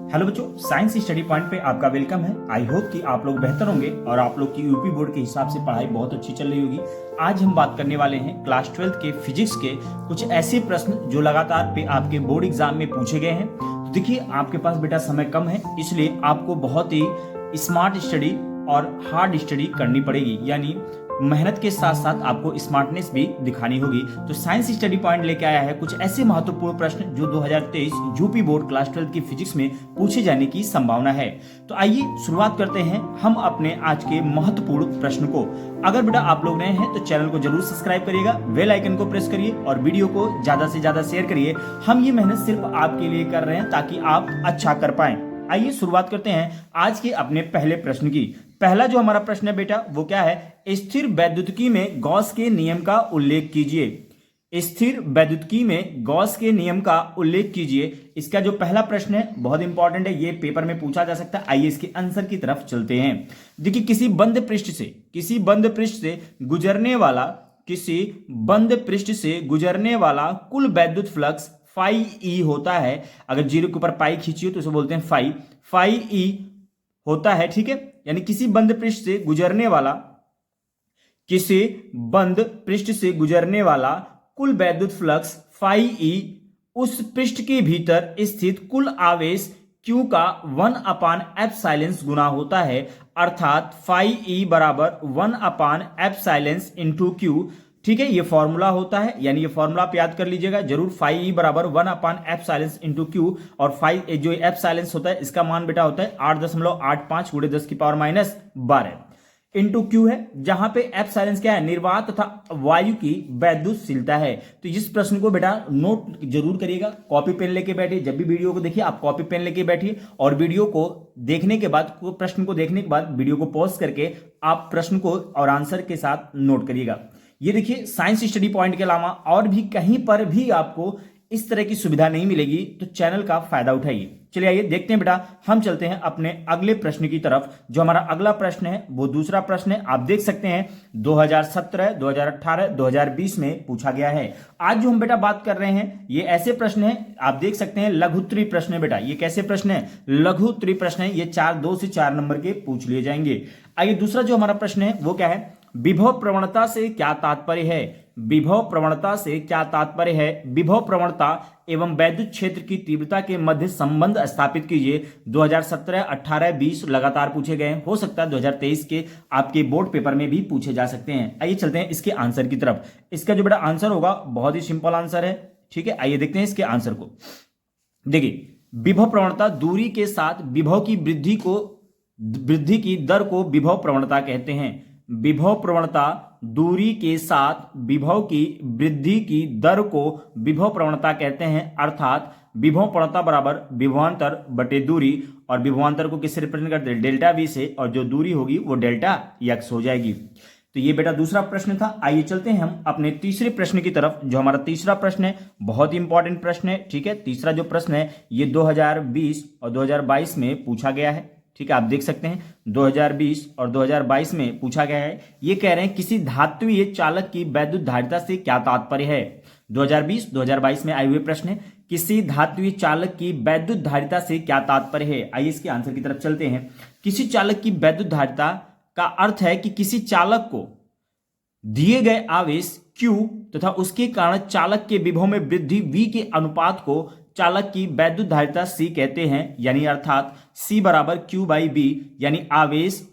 Hello बच्चों, science study point पे आपका वेलकम है। आई होप कि आप लोग बेहतर होंगे और आप लोग की यूपी बोर्ड के हिसाब से पढ़ाई बहुत अच्छी चल रही होगी। आज हम बात करने वाले हैं क्लास 12 के फिजिक्स के कुछ ऐसे प्रश्न जो लगातार पे आपके बोर्ड एग्जाम में पूछे गए हैं। तो देखिए, आपके पास बेटा समय कम है, इसलिए आपको बहुत ही स्मार्ट स्टडी और हार्ड स्टडी करनी पड़ेगी, यानी मेहनत के साथ साथ आपको स्मार्टनेस भी दिखानी होगी। तो साइंस स्टडी पॉइंट लेके आया है कुछ ऐसे महत्वपूर्ण प्रश्न जो 2023 यूपी बोर्ड क्लास 12 की फिजिक्स में पूछे जाने की संभावना है। तो आइए शुरुआत करते हैं हम अपने आज के महत्वपूर्ण प्रश्न को। अगर बेटा आप लोग नए हैं तो चैनल को जरूर सब्सक्राइब करिएगा, बेल आइकन को प्रेस करिए और वीडियो को ज्यादा से ज्यादा शेयर करिए। हम ये मेहनत सिर्फ आपके लिए कर रहे हैं ताकि आप अच्छा कर पाए। आइए शुरुआत करते हैं आज के अपने पहले प्रश्न की। पहला जो हमारा प्रश्न है बेटा वो क्या है, स्थिर वैद्युतिकी में गॉस के नियम का उल्लेख कीजिए। स्थिर वैद्युतिकी में गॉस के नियम का उल्लेख कीजिए। इसका जो पहला प्रश्न है बहुत इंपॉर्टेंट है, ये पेपर में पूछा जा सकता है। आइए इसके आंसर की तरफ चलते हैं। देखिए, किसी बंद पृष्ठ से गुजरने वाला कुल वैद्युत फ्लक्स फाई ई होता है। अगर जीरो के ऊपर पाई खींचिए तो उसे बोलते हैं फाई ई होता है, ठीक है। यानी किसी बंद पृष्ठ से गुजरने वाला कुल वैद्युत फ्लक्स फाई ई उस पृष्ठ के भीतर स्थित कुल आवेश Q का 1/एप्सिलॉन गुना होता है, अर्थात फाई ई बराबर 1/एप्सिलॉन इंटू Q। ठीक है, ये फॉर्मूला होता है, यानी ये फॉर्मूला आप याद कर लीजिएगा जरूर। फाई ई बराबर 1/एप्सिलॉन इंटू Q, और फाई जो एप्सिलॉन होता है इसका मान बेटा होता है 8.85 × 10⁻12 इंटू Q है, जहां पे एप्सिलॉन क्या है, निर्वात तथा वायु की वैद्युतशीलता है। तो इस प्रश्न को बेटा नोट जरूर करिएगा, कॉपी पेन लेके बैठिए। जब भी वीडियो को देखिए आप कॉपी पेन लेके बैठिए और वीडियो को देखने के बाद, प्रश्न को देखने के बाद वीडियो को पॉज करके आप प्रश्न को और आंसर के साथ नोट करिएगा। ये देखिए, साइंस स्टडी पॉइंट के अलावा और भी कहीं पर भी आपको इस तरह की सुविधा नहीं मिलेगी, तो चैनल का फायदा उठाइए। चलिए आइए देखते हैं बेटा, हम चलते हैं अपने अगले प्रश्न की तरफ। जो हमारा अगला प्रश्न है वो दूसरा प्रश्न है। आप देख सकते हैं 2017, 2018, 2020 में पूछा गया है। आज जो हम बेटा बात कर रहे हैं ये ऐसे प्रश्न है, आप देख सकते हैं लघुत्तरीय प्रश्न है बेटा। ये कैसे प्रश्न है, लघुत्तरीय प्रश्न है। ये 2 से 4 नंबर के पूछ लिए जाएंगे। आइए दूसरा जो हमारा प्रश्न है वो क्या है, विभव प्रवणता से क्या तात्पर्य है। विभव प्रवणता एवं वैद्युत क्षेत्र की तीव्रता के मध्य संबंध स्थापित कीजिए। 2017, 18, 20 लगातार पूछे गए हैं। हो सकता है 2023 के आपके बोर्ड पेपर में भी पूछे जा सकते हैं। आइए चलते हैं इसके आंसर की तरफ। इसका जो बेटा आंसर होगा बहुत ही सिंपल आंसर है, ठीक है। आइए देखते हैं इसके आंसर को। देखिए, विभव प्रवणता दूरी के साथ विभव की वृद्धि की दर को विभव प्रवणता कहते हैं। विभव प्रवणता दूरी के साथ विभव की वृद्धि की दर को विभव प्रवणता कहते हैं, अर्थात विभव प्रवणता बराबर विभवांतर बटे दूरी, और विभवांतर को किससे रिप्रेजेंट करते हैं, डेल्टा वी से, और जो दूरी होगी वो डेल्टा एक्स हो जाएगी। तो ये बेटा दूसरा प्रश्न था। आइए चलते हैं हम अपने तीसरे प्रश्न की तरफ। जो हमारा तीसरा प्रश्न है बहुत ही इंपॉर्टेंट प्रश्न है, ठीक है। तीसरा जो प्रश्न है ये 2020 और 2022 में पूछा गया है, ठीक है। आप देख सकते हैं 2020 और 2022 में पूछा गया है। ये कह रहे हैं किसी धात्विय चालक की वैद्युत धारिता से क्या तात्पर्य है। 2020, 2022 में आए हुए प्रश्न है, किसी धात्विय चालक की वैद्युत धारिता से क्या तात्पर्य है। आइए इसके आंसर की तरफ चलते हैं। किसी चालक की वैद्युत धारिता का अर्थ है कि किसी चालक को दिए गए आवेश Q तथा उसके कारण चालक के विभव में वृद्धि V के अनुपात को चालक की वैद्युत धारिता C कहते हैं, यानी अर्थात C बराबर Q/V, यानी आवेश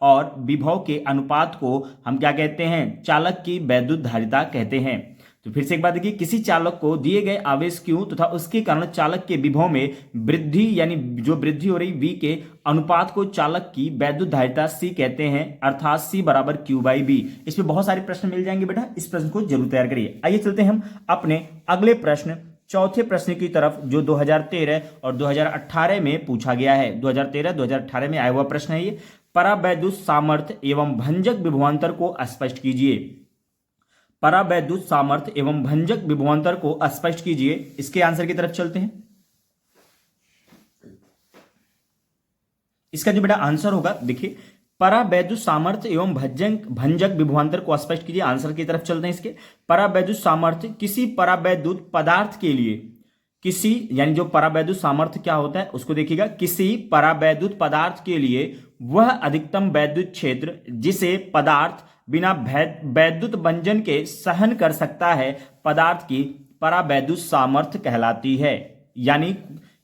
और विभव के अनुपात को हम क्या कहते हैं, चालक की वैद्युत धारिता कहते हैं। तो फिर से एक बात देखिए, किसी चालक को दिए गए आवेश Q तथा उसके कारण चालक के विभव में वृद्धि, यानी जो वृद्धि हो रही V के अनुपात को चालक की वैद्युत धारिता C कहते हैं, अर्थात C बराबर Q/V। इसमें बहुत सारे प्रश्न मिल जाएंगे बेटा, इस प्रश्न को जरूर तैयार करिए। आइए चलते हैं हम अपने अगले प्रश्न, चौथे प्रश्न की तरफ, जो 2013 और 2018 में पूछा गया है। 2013, 2018 में आया हुआ प्रश्न है ये। परावैद्युत सामर्थ्य एवं भंजक विभवांतर को स्पष्ट कीजिए। परावैद्युत सामर्थ्य एवं भंजक विभवांतर को स्पष्ट कीजिए। इसके आंसर की तरफ चलते हैं। इसका जो बेटा आंसर होगा, देखिए, परावैद्युत सामर्थ्य एवं भंजक विभवांतर को स्पष्ट कीजिए। आंसर की तरफ चलते हैं इसके। परावैद्युत सामर्थ्य किसी परावैद्युत पदार्थ के लिए किसी यानी जो परावैद्युत सामर्थ्य क्या होता है उसको देखिएगा, किसी परावैद्युत पदार्थ के लिए वह अधिकतम वैद्युत क्षेत्र जिसे पदार्थ बिना वैद्युत बंधन के सहन कर सकता है पदार्थ की परावैद्युत सामर्थ्य कहलाती है। यानी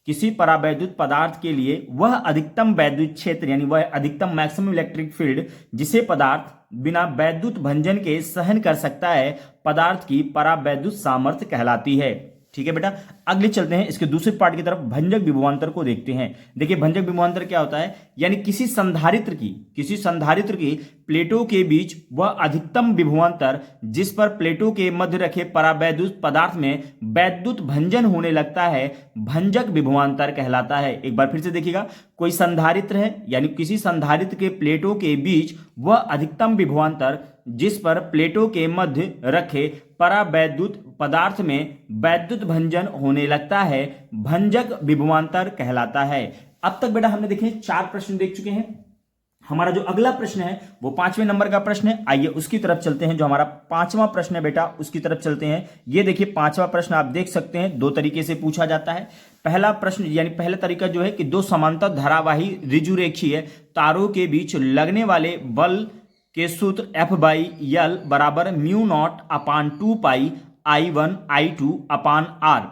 किसी परावैद्युत पदार्थ के लिए वह अधिकतम वैद्युत क्षेत्र यानी वह अधिकतम मैक्सिमम इलेक्ट्रिक फील्ड जिसे पदार्थ बिना वैद्युत भंजन के सहन कर सकता है पदार्थ की परावैद्युत सामर्थ्य कहलाती है। ठीक है बेटा, अगले चलते हैं इसके दूसरे पार्ट की तरफ, भंजक विभवांतर को देखते हैं। देखिए भंजक विभवांतर क्या होता है, यानी किसी संधारित्र की प्लेटों के बीच वह अधिकतम विभवांतर जिस पर प्लेटों के मध्य रखे परावैद्युत पदार्थ में वैद्युत भंजन होने लगता है भंजक विभवांतर कहलाता है। एक बार फिर से देखिएगा, कोई संधारित्र है यानी किसी संधारित्र के प्लेटों के बीच वह अधिकतम विभवांतर जिस पर प्लेटों के मध्य रखे परावैद्युत पदार्थ में वैद्युत भंजन होने लगता है भंजक विभवांतर कहलाता है। अब तक बेटा हमने देखे 4 प्रश्न देख चुके हैं। हमारा जो अगला प्रश्न है वो 5वें नंबर का प्रश्न है। आइए उसकी तरफ चलते हैं। जो हमारा 5वां प्रश्न है बेटा उसकी तरफ चलते हैं। ये देखिए 5वां प्रश्न आप देख सकते हैं 2 तरीके से पूछा जाता है। पहला प्रश्न यानी पहला तरीका जो है कि 2 समांतर धारावाही ऋजुरेखीय तारों के बीच लगने वाले बल के सूत्र F/L बराबर μ0/2 I1 I2 r,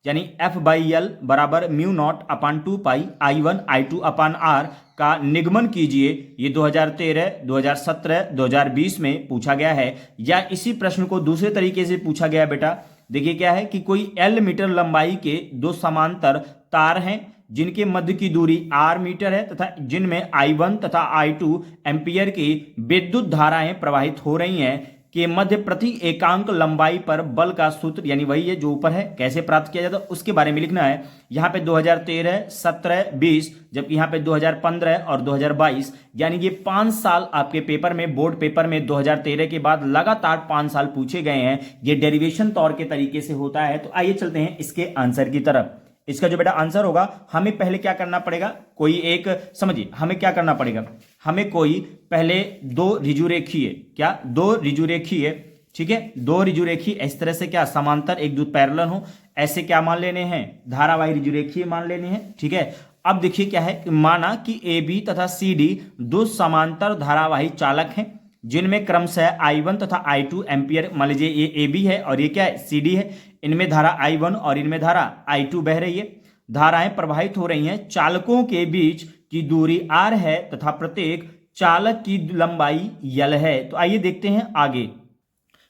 यानी F/L बराबर μ0/2 I1 I2 r का निगमन कीजिए। ये 2013, 2017, 2020 में पूछा गया है। या इसी प्रश्न को दूसरे तरीके से पूछा गया बेटा। देखिए क्या है कि कोई L मीटर लंबाई के 2 समांतर तार हैं जिनके मध्य की दूरी r मीटर है तथा जिनमें I1 तथा I2 एम्पियर की विद्युत धाराएं प्रवाहित हो रही हैं के मध्य प्रति एकांक लंबाई पर बल का सूत्र, यानी वही है जो ऊपर है, कैसे प्राप्त किया जाता है उसके बारे में लिखना है। यहाँ पे 2013, 17, 20, जबकि यहाँ पे 2015 और 2022, यानी ये 5 साल आपके पेपर में, बोर्ड पेपर में 2013 के बाद लगातार 5 साल पूछे गए हैं। ये डेरिवेशन तौर के तरीके से होता है। तो आइए चलते हैं इसके आंसर की तरफ। इसका जो बेटा आंसर होगा, हमें पहले क्या करना पड़ेगा, कोई एक समझिए हमें क्या करना पड़ेगा, हमें कोई पहले 2 ऋजुरेखीय, क्या 2 ऋजुरेखीय, ठीक है 2 ऋजुरेखीय इस तरह से क्या समांतर एक दूसरे पैरेलल हो, ऐसे क्या मान लेने हैं, धारावाही ऋजुरेखीय मान लेने हैं। ठीक है, अब देखिए क्या है, माना कि AB तथा CD 2 समांतर धारावाही चालक हैं जिनमें क्रमशः I1 तथा I2 एम्पियर, मान लीजिए ये AB है और ये क्या है CD है, इनमें धारा I1 और इनमें धारा I2 बह रही है। धाराएं प्रवाहित हो रही हैं, चालकों के बीच की दूरी R है तथा प्रत्येक चालक की लंबाई L है। तो आइए देखते हैं आगे।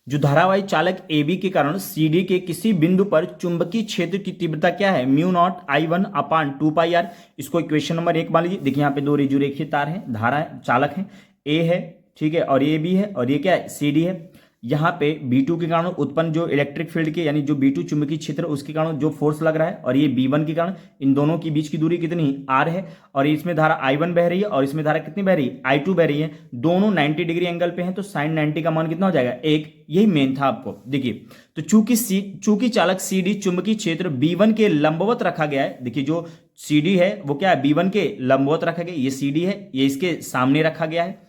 जो धारावाही चालक AB के कारण CD के किसी बिंदु पर चुंबकीय क्षेत्र की तीव्रता क्या है, μ0I1/2πr। इसको इक्वेशन नंबर 1 मान लीजिए। देखिए यहाँ पे 2 ऋजुरेखीय तार हैं, धारा चालक हैं, A है, ठीक है, और ये B है और ये क्या है CD है। यहाँ पे B2 के कारण उत्पन्न जो इलेक्ट्रिक फील्ड के यानी जो B2 चुंबकीय क्षेत्र उसके कारण जो फोर्स लग रहा है, और ये B1 के कारण इन दोनों के बीच की दूरी कितनी R है, और इसमें धारा I1 बह रही है और इसमें धारा कितनी बह रही है, I2 बह रही है। दोनों 90 डिग्री एंगल पे हैं तो sin 90 का मान कितना हो जाएगा 1। यही मेन था आपको। देखिए तो चूंकि चालक CD चुंबकीय क्षेत्र B1 के लंबवत रखा गया है। देखिए जो CD है वो क्या है, B1 के लंबवत रखा गया, ये CD है, ये इसके सामने रखा गया है।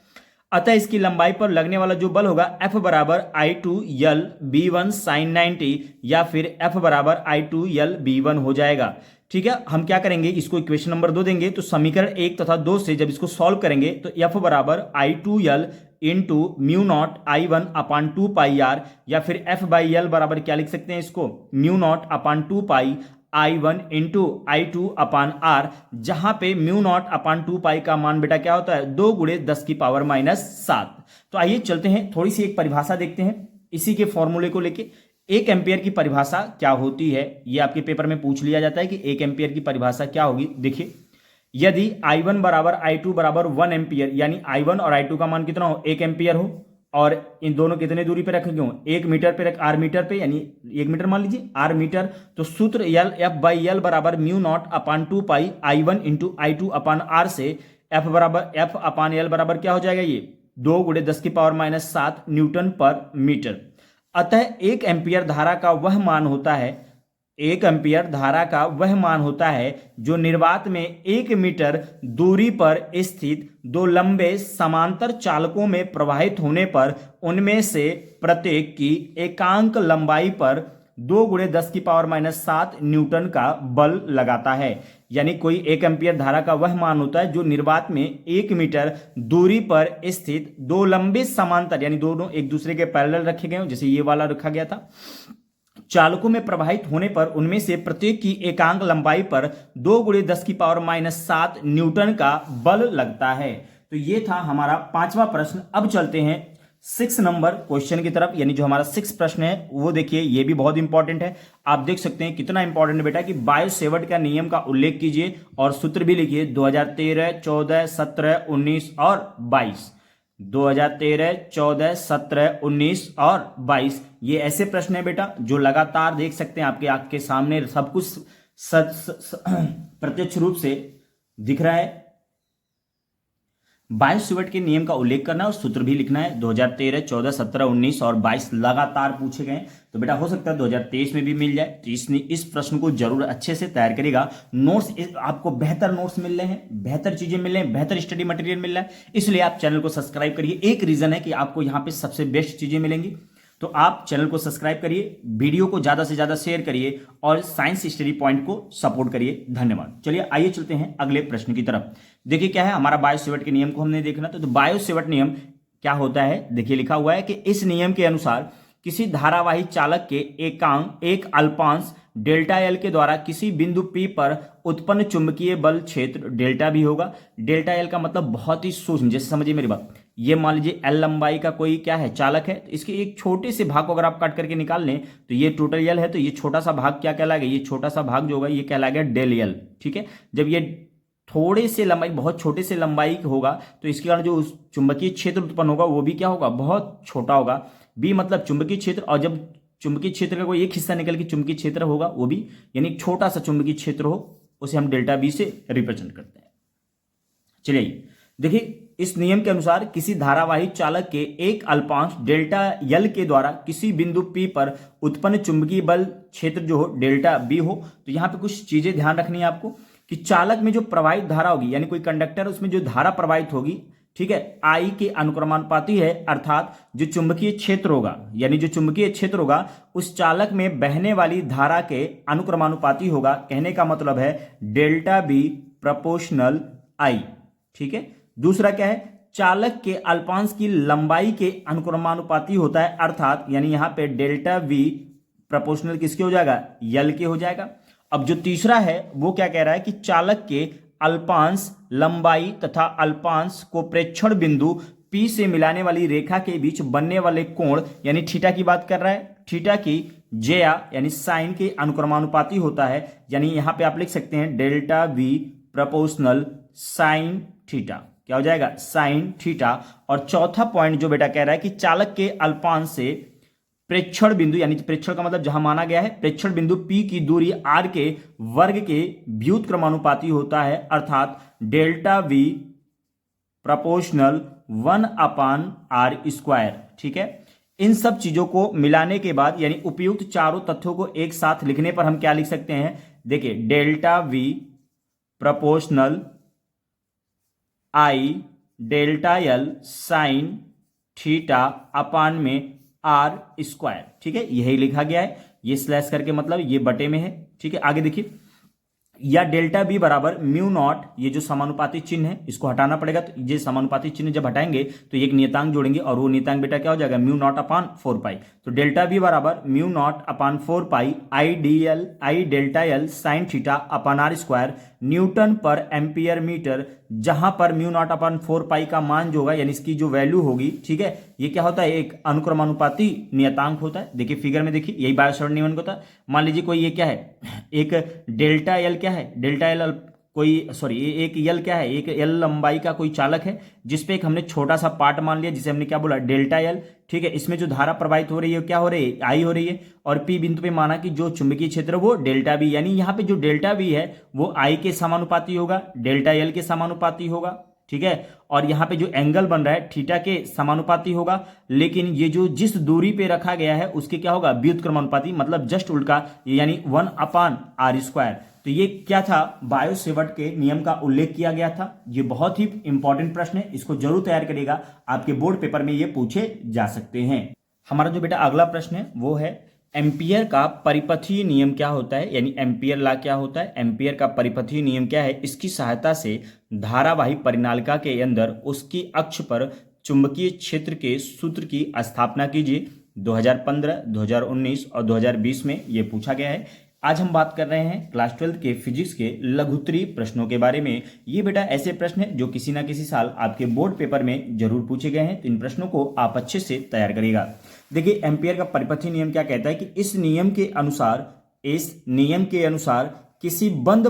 अतः इसकी लंबाई पर लगने वाला जो बल होगा F बराबर I2L B1 sin 90 या फिर F बराबर I2L B1 हो जाएगा। ठीक है, हम क्या करेंगे, इसको इक्वेशन नंबर 2 देंगे। तो समीकरण 1 तथा 2 से जब इसको सॉल्व करेंगे तो F बराबर I2L इंटू μ0I1/2πr, या फिर F/L बराबर क्या लिख सकते हैं इसको, μ0/2π I1 इंटू I2/r, जहां पे μ0/2π का मान बेटा क्या होता है 2 × 10⁻⁷। तो आइए चलते हैं, थोड़ी सी एक परिभाषा देखते हैं इसी के फॉर्मूले को लेके। 1 एम्पियर की परिभाषा क्या होती है, ये आपके पेपर में पूछ लिया जाता है कि 1 एम्पियर की परिभाषा क्या होगी। देखिए यदि I1 बराबर I2 बराबर 1 एम्पियर, यानी I1 और I2 का मान कितना हो 1 एम्पियर हो, और इन दोनों कितने दूरी पे रखे गए, 1 मीटर पे R मीटर पे, यानी 1 मीटर मान लीजिए R मीटर। तो सूत्र F/L बराबर μ0/2π I1 इंटू I2/r से F/L बराबर क्या हो जाएगा, ये 2 × 10⁻⁷ न्यूटन पर मीटर। अतः 1 एम्पियर धारा का वह मान होता है, 1 एम्पियर धारा का वह मान होता है जो निर्वात में 1 मीटर दूरी पर स्थित 2 लंबे समांतर चालकों में प्रवाहित होने पर उनमें से प्रत्येक की एकांक लंबाई पर 2 × 10⁻⁷ न्यूटन का बल लगाता है। यानी कोई 1 एम्पीयर धारा का वह मान होता है जो निर्वात में 1 मीटर दूरी पर स्थित दो लंबे समांतर, यानी दोनों एक दूसरे के पैरेलल रखे गए हो, जैसे ये वाला रखा गया था, चालकों में प्रवाहित होने पर उनमें से प्रत्येक की एकांक लंबाई पर 2 × 10⁻⁷ न्यूटन का बल लगता है। तो ये था हमारा 5वां प्रश्न। अब चलते हैं 6 नंबर क्वेश्चन की तरफ, यानी जो हमारा 6 प्रश्न है वो देखिए, ये भी बहुत इंपॉर्टेंट है। आप देख सकते हैं कितना इंपॉर्टेंट है बेटा कि बायो-सेवर्ट का नियम का उल्लेख कीजिए और सूत्र भी लिखिए 2013, 14, 17, 19 और 22। 2013, 14, 17, 19 और 22 ये ऐसे प्रश्न है बेटा जो लगातार देख सकते हैं आपके आंख के सामने सब कुछ प्रत्यक्ष रूप से दिख रहा है। बायो-सेवर्ट के नियम का उल्लेख करना और सूत्र भी लिखना है। 2013, 14, 17, 19 और 22 लगातार पूछे गए, तो बेटा हो सकता है 2023 में भी मिल जाए। तो इस प्रश्न को जरूर अच्छे से तैयार करेगा। नोट्स आपको बेहतर नोट्स मिल रहे हैं, बेहतर चीजें मिल रही हैं, बेहतर स्टडी मटेरियल मिल रहा है, इसलिए आप चैनल को सब्सक्राइब करिए। एक रीजन है कि आपको यहाँ पे सबसे बेस्ट चीजें मिलेंगी, तो आप चैनल को सब्सक्राइब करिए, वीडियो को ज्यादा से ज्यादा शेयर करिए और साइंस स्टडी पॉइंट को सपोर्ट करिए। धन्यवाद। चलिए आइए चलते हैं अगले प्रश्न की तरफ। देखिए क्या है, हमारा बायो-सेवर्ट के नियम को हमने देखना। तो बायो-सेवर्ट नियम क्या होता है, देखिए लिखा हुआ है कि इस नियम के अनुसार किसी धारावाही चालक के एक अल्पांश डेल्टा एल के द्वारा किसी बिंदु P पर उत्पन्न चुंबकीय बल क्षेत्र डेल्टा भी होगा। डेल्टा एल का मतलब बहुत ही सूक्ष्म, जैसे समझिए मेरी बात, ये मान लीजिए एल लंबाई का कोई क्या है चालक है, तो इसके एक छोटे से भाग को अगर आप काट करके निकाल लें तो ये टोटल एल है, तो ये छोटा सा भाग क्या कहलाएगा, ये छोटा सा भाग जो होगा ये कहलाएगा डेल एल। ठीक है, जब ये थोड़े से लंबाई, बहुत छोटे से लंबाई होगा तो इसके कारण जो उस चुंबकीय क्षेत्र उत्पन्न होगा वो भी क्या होगा, बहुत छोटा होगा। बी मतलब चुंबकीय क्षेत्र, और जब चुंबकीय क्षेत्र का कोई एक हिस्सा निकल के चुंबकीय क्षेत्र होगा वो भी, यानी एक छोटा सा चुंबकीय क्षेत्र हो, उसे हम डेल्टा बी से रिप्रेजेंट करते हैं। चलिए देखिए, इस नियम के अनुसार किसी धारावाही चालक के एक अल्पांश डेल्टा एल के द्वारा किसी बिंदु P पर उत्पन्न चुंबकीय बल क्षेत्र जो हो डेल्टा बी हो। तो यहां पे कुछ चीजें ध्यान रखनी है आपको कि चालक में जो प्रवाहित धारा होगी, यानी कोई कंडक्टर उसमें जो धारा प्रवाहित होगी, ठीक है, आई के अनुक्रमानुपाती है, अर्थात जो चुंबकीय क्षेत्र होगा, यानी जो चुंबकीय क्षेत्र होगा उस चालक में बहने वाली धारा के अनुक्रमानुपाती होगा। कहने का मतलब है डेल्टा बी प्रोपोर्शनल आई। ठीक है, दूसरा क्या है, चालक के अल्पांश की लंबाई के अनुक्रमानुपाती होता है, अर्थात यानी यहां पे डेल्टा वी प्रोपोर्शनल किसके हो जाएगा, यल के हो जाएगा। अब जो तीसरा है वो क्या कह रहा है कि चालक के अल्पांश लंबाई तथा अल्पांश को प्रेक्षण बिंदु P से मिलाने वाली रेखा के बीच बनने वाले कोण, यानी थीटा की बात कर रहा है, थीटा की जेया यानी साइन के अनुक्रमानुपाती होता है। यानी यहां पे आप लिख सकते हैं delta V proportional sine theta, क्या हो जाएगा, साइन थीटा। और चौथा पॉइंट जो बेटा कह रहा है कि चालक के अल्पांश से प्रेक्षण बिंदु, यानी प्रेक्षण का मतलब जहां माना गया है, प्रेक्षण बिंदु P की दूरी r के वर्ग के व्युत्क्रमानुपाती होता है, अर्थात डेल्टा v प्रोपोर्शनल 1/r²। ठीक है, इन सब चीजों को मिलाने के बाद, यानी उपयुक्त चारों तथ्यों को एक साथ लिखने पर हम क्या लिख सकते हैं, देखिए delta v proportional i delta l sign theta अपान में r²। ठीक है, यही लिखा गया है, ये स्लैश करके मतलब ये बटे में है। ठीक है, आगे देखिए, या डेल्टा बी बराबर म्यू नॉट, ये जो समानुपाती चिन्ह है इसको हटाना पड़ेगा। तो ये समानुपाती चिन्ह जब हटाएंगे तो एक नियतांक जोड़ेंगे और वो नियतांक बेटा क्या हो जाएगा, म्यू नॉट अपान 4 पाई। तो डेल्टा बी बराबर mu naught upon 4 pi I delta L sine theta upon r² newton per ampere metre, जहां पर म्यू नॉट अपान 4 पाई का मान जो होगा, यानी इसकी जो वैल्यू होगी, ठीक है, ये क्या होता है, एक अनुक्रमानुपाती नियतांक होता है। देखिए फिगर में देखिए, यही बायो-सेवर्ट नियम होता है। मान लीजिए कोई ये क्या है, एक डेल्टा एल क्या है, डेल्टा एल कोई सॉरी एक यल क्या है, एक एल लंबाई का कोई चालक है जिसपे एक हमने छोटा सा पार्ट मान लिया जिसे हमने क्या बोला, डेल्टा एल। ठीक है, इसमें जो धारा प्रवाहित हो रही है क्या हो रही है, आई हो रही है, और पी बिंदु पे माना कि जो चुंबकीय क्षेत्र वो डेल्टा बी, यानी यहाँ पे जो डेल्टा बी है वो आई के समानुपाती होगा, डेल्टा एल के समानुपाती होगा। ठीक है, और यहाँ पे जो एंगल बन रहा है थीटा के समानुपाती होगा, लेकिन ये जो जिस दूरी पे रखा गया है उसके क्या होगा, व्युत्क्रमानुपाती, मतलब जस्ट उल्टा, यानी 1/r²। तो ये क्या था, बायो-सेवर्ट के नियम का उल्लेख किया गया था। ये बहुत ही इंपॉर्टेंट प्रश्न है, इसको जरूर तैयार करिएगा, आपके बोर्ड पेपर में ये पूछे जा सकते हैं। हमारा जो बेटा अगला प्रश्न है वो है एम्पियर का परिपथीय नियम क्या होता है, यानी एम्पियर लॉ क्या होता है? एम्पियर का परिपथीय नियम क्या है? इसकी सहायता से धारावाही परिनालिका के अंदर उसकी अक्ष पर चुंबकीय क्षेत्र के सूत्र की स्थापना कीजिए। 2015, 2019 और 2020 में ये पूछा गया है। आज हम बात कर रहे हैं क्लास 12 के फिजिक्स के लघुत्तरीय प्रश्नों के बारे में। ये बेटा ऐसे प्रश्न हैं जो किसी ना किसी साल आपके बोर्ड पेपर में जरूर पूछे गए हैं, तो इन प्रश्नों को आप अच्छे से तैयार करिएगा। देखिए, एम्पियर का परिपथीय नियम क्या कहता है कि इस नियम के अनुसार किसी बंद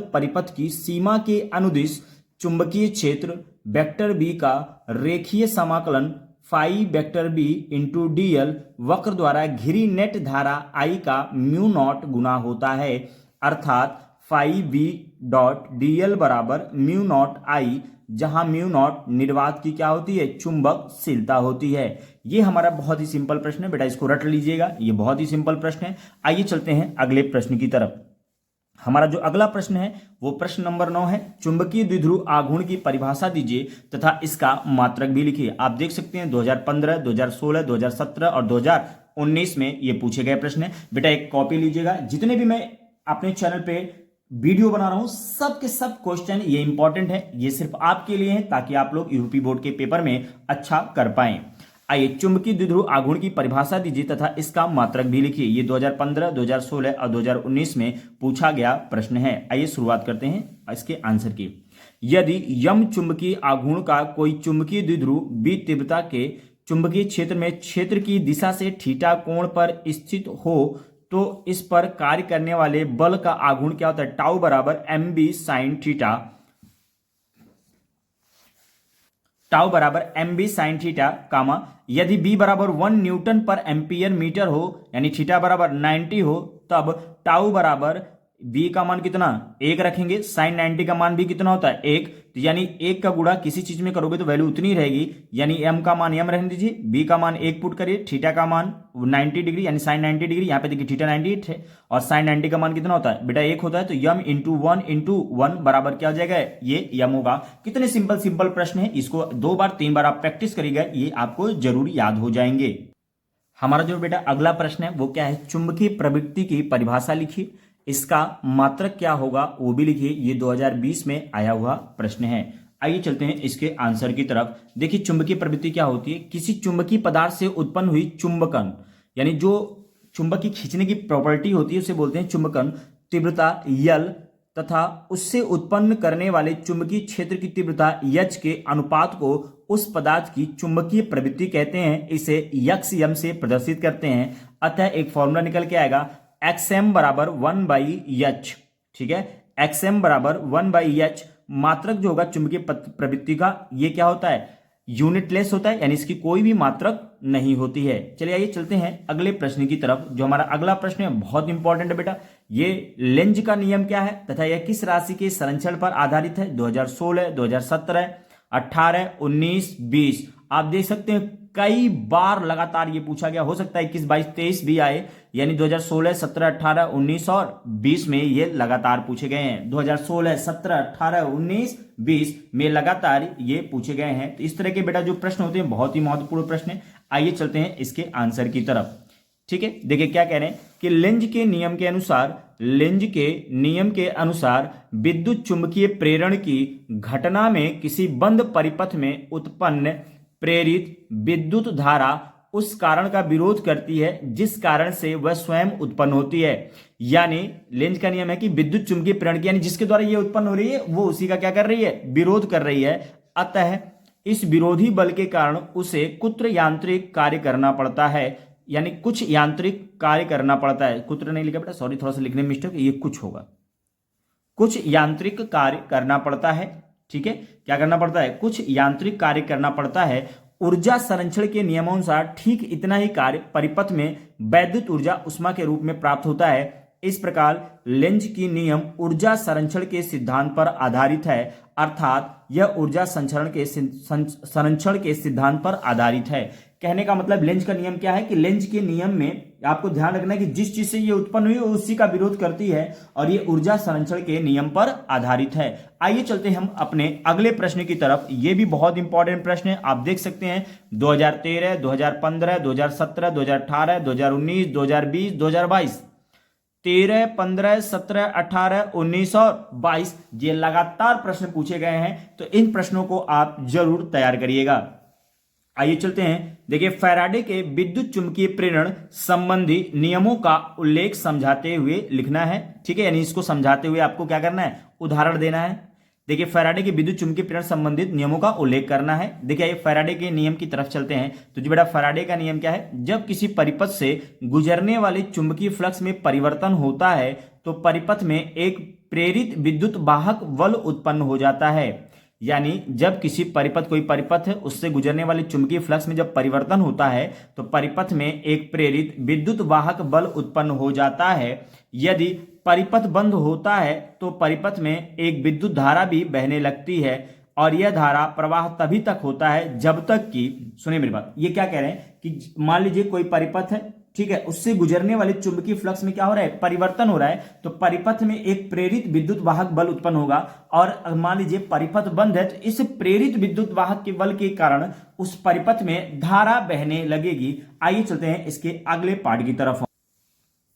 परिपथ की सीमा के अनुदिश चुंबकीय क्षेत्र वेक्टर बी का रेखीय समाकलन phi vector B into DL वक्र द्वारा घिरी नेट धारा आई का म्यू नॉट गुना होता है, अर्थात फाई बी डॉट डीएल बराबर म्यू नॉट आई, जहां म्यू नॉट निर्वात की क्या होती है? चुंबकशीलता होती है। ये हमारा बहुत ही सिंपल प्रश्न है बेटा, इसको रट लीजिएगा, ये बहुत ही सिंपल प्रश्न है। आइए चलते हैं अगले प्रश्न की तरफ। हमारा जो अगला प्रश्न है वो प्रश्न नंबर 9 है। चुंबकीय द्विध्रुव आघूर्ण की परिभाषा दीजिए तथा इसका मात्रक भी लिखिए। आप देख सकते हैं 2015, 2016, 2017 और 2019 में ये पूछे गए प्रश्न है। बेटा एक कॉपी लीजिएगा, जितने भी मैं अपने चैनल पे वीडियो बना रहा हूं सब के सब क्वेश्चन ये इंपॉर्टेंट है, ये सिर्फ आपके लिए है ताकि आप लोग यूपी बोर्ड के पेपर में अच्छा कर पाएं। आइए, चुंबकीय द्विध्रुव आघूर्ण की परिभाषा दीजिए तथा इसका मात्रक भी लिखिए। ये 2015, 2016 और 2019 में पूछा गया प्रश्न है। आइए शुरुआत करते हैं इसके आंसर की। यदि यम चुंबकीय आघूर्ण का कोई चुंबकीय द्विध्रुव बी तीव्रता के चुंबकीय क्षेत्र में क्षेत्र की दिशा से थीटा कोण पर स्थित हो तो इस पर कार्य करने वाले बल का आघूर्ण क्या होता है? टाउ बराबर M B sine theta, tau बराबर M B sine theta, comma यदि बी बराबर 1 न्यूटन पर एम्पियर मीटर हो यानी थीटा बराबर 90 हो, तब टाउ बराबर बी का मान कितना? 1 रखेंगे। साइन 90 का मान भी कितना होता है? 1, तो यानी 1 का गुणा किसी चीज में करोगे तो वैल्यू उतनी रहेगी, यानी एम का मान एम रहने दीजिए, बी का मान 1 पुट करिए, थीटा का मान 90 डिग्री यानी साइन 90 डिग्री, यहाँ पे देखिए थीटा 98 है और साइन 90 का मान कितना होता है बेटा? 1 होता है, तो यम इंटू 1 बराबर क्या हो जाएगा? ये यम होगा। कितने सिंपल प्रश्न है, इसको 2 बार 3 बार आप प्रैक्टिस करिएगा, ये आपको जरूर याद हो जाएंगे। हमारा जो बेटा अगला प्रश्न है वो क्या है? चुंबकीय प्रवृत्ति की परिभाषा लिखिए, इसका मात्रक क्या होगा वो भी लिखिए। ये 2020 में आया हुआ प्रश्न है। आइए चलते हैं इसके आंसर की तरफ। देखिए, चुंबकीय प्रवृत्ति क्या होती है? किसी चुंबकीय पदार्थ से उत्पन्न हुई चुंबकन, यानी जो चुंबक की खींचने की प्रॉपर्टी होती है उसे बोलते हैं चुंबकन, तीव्रता यल तथा उससे उत्पन्न करने वाले चुंबकीय क्षेत्र की तीव्रता यच के अनुपात को उस पदार्थ की चुंबकीय प्रवृत्ति कहते हैं। इसे यक्स यम से प्रदर्शित करते हैं। अतः एक फॉर्मूला निकल के आएगा XM बराबर 1/h, ठीक है, XM बराबर 1/h। मात्रक जो होगा चुंबकीय प्रवृत्ति का, ये क्या होता है? यूनिटलेस होता है, यानी इसकी कोई भी मात्रक नहीं होती है। चलिए आइए चलते हैं अगले प्रश्न की तरफ। जो हमारा अगला प्रश्न है बहुत इंपॉर्टेंट है बेटा। ये लेंज का नियम क्या है तथा यह किस राशि के संरक्षण पर आधारित है? 2016, 2017, 18, 19, 20। आप देख सकते हैं कई बार लगातार ये पूछा गया, हो सकता है 21, 22, 23 भी आए, यानी 2016, 17, 18, 19 और 20 में ये लगातार पूछे गए हैं। 2016, 17, 18, 19, 20 में लगातार ये पूछे गए हैं। तो इस तरह के बेटा जो प्रश्न होते हैं बहुत ही महत्वपूर्ण प्रश्न है। आइए चलते हैं इसके आंसर की तरफ। ठीक है, देखिए क्या कह रहे हैं कि लेंज के नियम के अनुसार विद्युत चुंबकीय प्रेरण की घटना में किसी बंद परिपथ में उत्पन्न प्रेरित विद्युत धारा उस कारण का विरोध करती है जिस कारण से वह स्वयं उत्पन्न होती है। यानी लेंज का नियम है कि विद्युत चुंबकीय प्रेरण की, यानी जिसके द्वारा ये उत्पन्न हो रही है वो उसी का क्या कर रही है? विरोध कर रही है। अतः इस विरोधी बल के कारण उसे कुछ यांत्रिक कार्य करना पड़ता है, यानी कुछ यांत्रिक कार्य करना पड़ता है। कुत्र नहीं लिखा बेटा, सॉरी, थोड़ा सा लिखने में मिस्टेक, ये कुछ होगा। कुछ यांत्रिक कार्य करना पड़ता है, ठीक है, क्या करना पड़ता है? कुछ यांत्रिक कार्य करना पड़ता है। ऊर्जा संरक्षण के नियमानुसार ठीक इतना ही कार्य परिपथ में वैद्युत ऊर्जा उष्मा के रूप में प्राप्त होता है। इस प्रकार लेंज की नियम ऊर्जा संरक्षण के सिद्धांत पर आधारित है, अर्थात यह ऊर्जा संरक्षण के सिद्धांत पर आधारित है। कहने का मतलब लेंज का नियम क्या है कि लेंज के नियम में आपको ध्यान रखना है कि जिस चीज से ये उत्पन्न हुई उसी का विरोध करती है और ये ऊर्जा संरक्षण के नियम पर आधारित है। आइए चलते हैं हम अपने अगले प्रश्न की तरफ। ये भी बहुत इंपॉर्टेंट प्रश्न है, आप देख सकते हैं 2013, 2015, 2017, 2018, 2019, 2020, 2022, 13, 15, 17, 18, 19 और 22 ये लगातार प्रश्न पूछे गए हैं, तो इन प्रश्नों को आप जरूर तैयार करिएगा। आइए चलते हैं। देखिए, फैराडे के विद्युत चुंबकीय प्रेरण संबंधी नियमों का उल्लेख समझाते हुए लिखना है। ठीक है, यानी इसको समझाते हुए आपको क्या करना है, उदाहरण देना है। देखिए, फैराडे के विद्युत चुंबकीय प्रेरण संबंधित नियमों का उल्लेख करना है। देखिए, ये फैराडे के नियम की तरफ चलते हैं। तो जी बेटा, फैराडे का नियम क्या है, जब किसी परिपथ से गुजरने वाले चुंबकीय फ्लक्स में परिवर्तन होता है तो परिपथ में एक प्रेरित विद्युत वाहक बल उत्पन्न हो जाता है। यानी जब किसी परिपथ, कोई परिपथ है, उससे गुजरने वाले चुंबकीय फ्लक्स में जब परिवर्तन होता है तो परिपथ में एक प्रेरित विद्युत वाहक बल उत्पन्न हो जाता है। यदि परिपथ बंद होता है तो परिपथ में एक विद्युत धारा भी बहने लगती है और यह धारा प्रवाह तभी तक होता है जब तक कि, सुनिए मेरी बात, ये क्या कह रहे हैं कि मान लीजिए कोई परिपथ है, ठीक है, उससे गुजरने वाले चुंबकीय फ्लक्स में क्या हो रहा है, परिवर्तन हो रहा है, तो परिपथ में एक प्रेरित विद्युत वाहक बल उत्पन्न होगा। और मान लीजिए परिपथ बंद है तो इस प्रेरित विद्युत वाहक के बल के कारण उस परिपथ में धारा बहने लगेगी। आइए चलते हैं इसके अगले पार्ट की तरफ।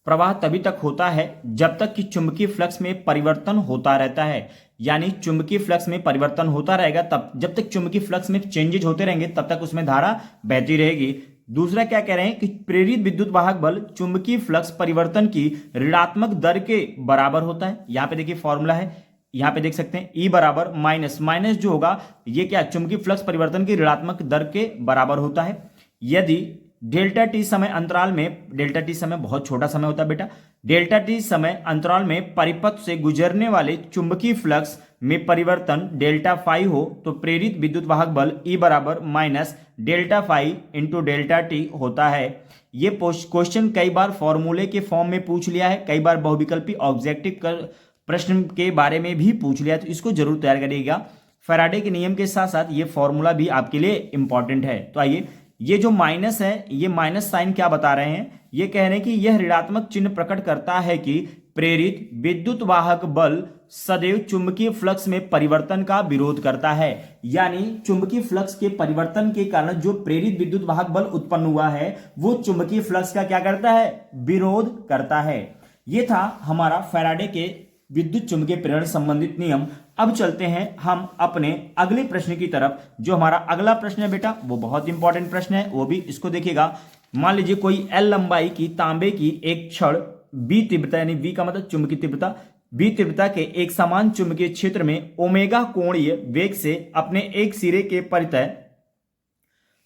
प्रवाह तभी तक होता है जब तक कि चुंबकीय फ्लक्स में परिवर्तन होता रहता है। यानी चुंबकीय फ्लक्स में परिवर्तन होता रहेगा, तब जब तक चुंबकीय फ्लक्स में चेंजेज होते रहेंगे तब तक उसमें धारा बहती रहेगी। दूसरा क्या कह रहे हैं कि प्रेरित विद्युत वाहक बल चुंबकीय फ्लक्स परिवर्तन की ऋणात्मक दर के बराबर होता है। यहां पे देखिए फॉर्मूला है, यहां पे देख सकते हैं E बराबर माइनस माइनस जो होगा ये क्या, चुंबकीय फ्लक्स परिवर्तन की ऋणात्मक दर के बराबर होता है। यदि डेल्टा टी समय अंतराल में, डेल्टा टी समय बहुत छोटा समय होता है बेटा, डेल्टा टी समय अंतराल में परिपथ से गुजरने वाले चुंबकीय फ्लक्स में परिवर्तन डेल्टा फाई हो तो प्रेरित विद्युत वाहक बल E बराबर minus delta phi into delta T होता है। ये क्वेश्चन कई बार फॉर्मूले के फॉर्म में पूछ लिया है, कई बार बहुविकल्पी ऑब्जेक्टिव प्रश्न के बारे में भी पूछ लिया, तो इसको जरूर तैयार करिएगा। फैराडे के नियम के साथ साथ ये फॉर्मूला भी आपके लिए इंपॉर्टेंट है। तो आइए, ये जो माइनस है, ये माइनस साइन क्या बता रहे हैं, ये कह रहे हैं कि यह ऋणात्मक चिन्ह प्रकट करता है कि प्रेरित विद्युत वाहक बल सदैव चुंबकीय फ्लक्स में परिवर्तन का विरोध करता है। यानी चुंबकीय फ्लक्स के परिवर्तन के कारण जो प्रेरित विद्युत वाहक बल उत्पन्न हुआ है वो चुंबकीय फ्लक्स का क्या करता है, विरोध करता है। ये था हमारा फैराडे के विद्युत चुंबकीय प्रेरण संबंधित नियम। अब चलते हैं हम अपने अगले प्रश्न की तरफ। जो हमारा अगला प्रश्न है बेटा वो बहुत इंपॉर्टेंट प्रश्न है, वो भी इसको देखिएगा। मान लीजिए कोई L लंबाई की तांबे की एक छड़ B तीव्रता, यानी V का मतलब चुंबकीय तीव्रता, B तीव्रता के एक समान चुंबकीय क्षेत्र में ओमेगा कोणीय वेग से अपने एक सिरे के परितः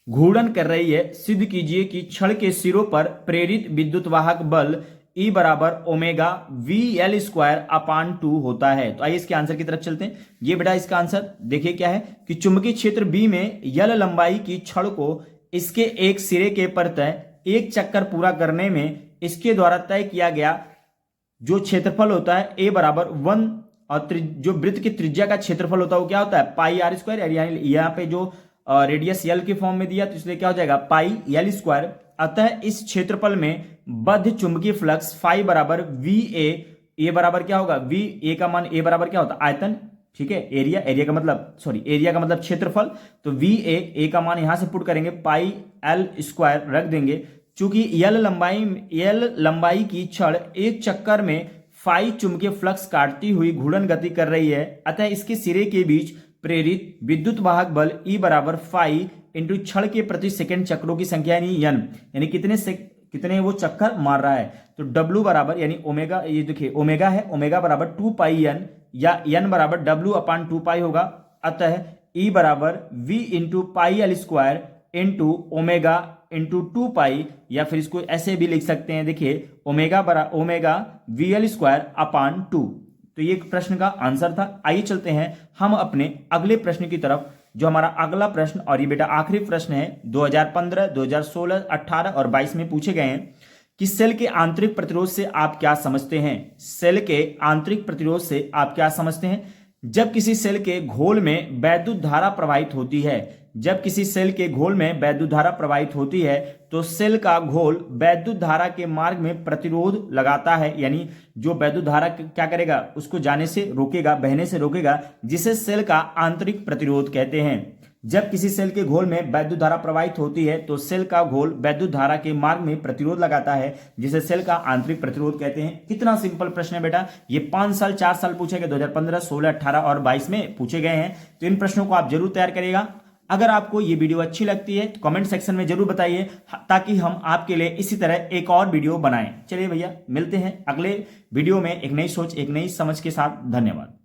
घूर्णन कर रही है। सिद्ध कीजिए कि छड़ के सिरों पर प्रेरित विद्युत वाहक बल E बराबर ओमेगा VL स्क्वायर अपान 2 होता है। तो आइए इसके आंसर की तरफ चलते हैं। ये बेटा इसका आंसर देखिए क्या है कि चुंबकीय क्षेत्र B में L लंबाई की छड़ को इसके एक सिरे के परितः एक चक्कर पूरा करने में इसके द्वारा तय किया गया जो क्षेत्रफल होता है A बराबर 1, और जो वृत्त की त्रिज्या का क्षेत्रफल होता है वो क्या होता है, पाई आर स्क्वायर। यहाँ पे जो रेडियस L के फॉर्म में दिया तो इसलिए क्या हो जाएगा, पाई L स्क्वायर। अतः इस क्षेत्रफल में बद्ध चुंबकीय फ्लक्स फाई बराबर VA, ए बराबर क्या होगा, V A का मान A बराबर क्या होता है, आयतन, ठीक है, एरिया, एरिया का मतलब क्षेत्रफल। तो VA, A का मान यहां से पुट करेंगे, पाई L स्क्वायर रख देंगे। चूंकि L लंबाई की छड़ एक चक्कर में फाई चुंबकीय फ्लक्स काटती हुई घूर्णन गति कर रही है, अतः इसके सिरे के बीच प्रेरित विद्युत वाहक बल E बराबर फाई इंटू छड़ के प्रति सेकंड चक्रों की संख्या यानी N, यानी कितने वो चक्कर मार रहा है। तो W बराबर यानी ओमेगा, ये देखिए ओमेगा है, ओमेगा बराबर 2 पाई N या N बराबर W अपान 2 पाई होगा। अतः E बराबर V into pi L square into omega into 2 पाई, या फिर इसको ऐसे भी लिख सकते हैं, देखिए ओमेगा VL स्क्वायर अपान 2। तो ये प्रश्न का आंसर था। आइए चलते हैं हम अपने अगले प्रश्न की तरफ। जो हमारा अगला प्रश्न, और ये बेटा आखिरी प्रश्न है, 2015, 2016, 18 और 22 में पूछे गए हैं कि सेल के आंतरिक प्रतिरोध से आप क्या समझते हैं। सेल के आंतरिक प्रतिरोध से आप क्या समझते हैं। जब किसी सेल के घोल में वैद्युत धारा प्रवाहित होती है, जब किसी सेल के घोल में वैद्युत धारा प्रवाहित होती है तो सेल का घोल वैद्युत धारा के मार्ग में प्रतिरोध लगाता है, यानी जो वैद्युत धारा क्या करेगा, उसको जाने से रोकेगा, बहने से रोकेगा, जिसे सेल का आंतरिक प्रतिरोध कहते हैं। जब किसी सेल के घोल में वैद्युत धारा प्रवाहित होती है तो सेल का घोल वैद्युत धारा के मार्ग में प्रतिरोध लगाता है, जिसे सेल का आंतरिक प्रतिरोध कहते हैं। कितना सिंपल प्रश्न है बेटा, ये 5 साल 4 साल पूछे गए, 2015, 16, 18 और 22 में पूछे गए हैं। तो इन प्रश्नों को आप जरूर तैयार करिएगा। अगर आपको ये वीडियो अच्छी लगती है तो कमेंट सेक्शन में जरूर बताइए, ताकि हम आपके लिए इसी तरह एक और वीडियो बनाएं। चलिए भैया, मिलते हैं अगले वीडियो में एक नई सोच, एक नई समझ के साथ। धन्यवाद।